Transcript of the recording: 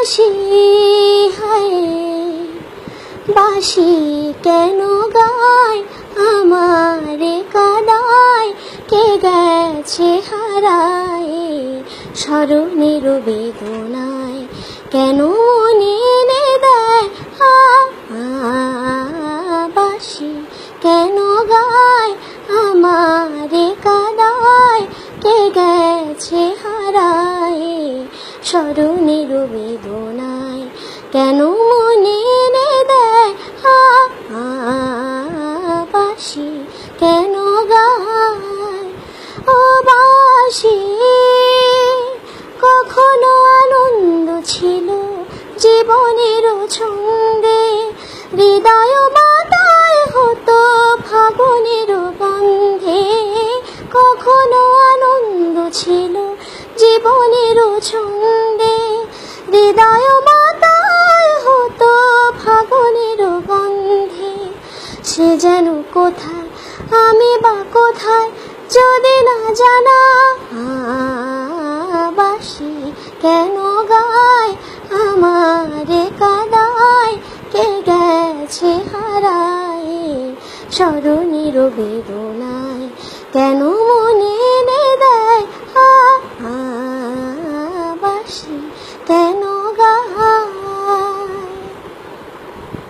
বাঁশি হায় বাঁশি কেন গায় আমারে কাদায় কে গেছে হারায় স্মরণের বেদনায় কেন মনে এনে দেয় বাঁশি কেন গায় আমারে কাদায় কে গেছে হারায় স্মরণের বেদনায় কেন মনে এনে দেয় বাঁশি কেন গায় ও বাঁশি কখনো আনন্দ ছিল জীবনের ছন্দে হৃদয় মাতায় হতো ফাগুনের গন্ধে কখনো আনন্দ ছিল জীবনের ছন্দে হৃদয় মাতায় হতো ফাগুনের গন্ধে সে যেন কোথায় আমি বা কোথায় যদি না জানা বাঁশি কেন গায় আমারে কাদায় কে গেছে হারায় স্মরণের বেদনায় কেন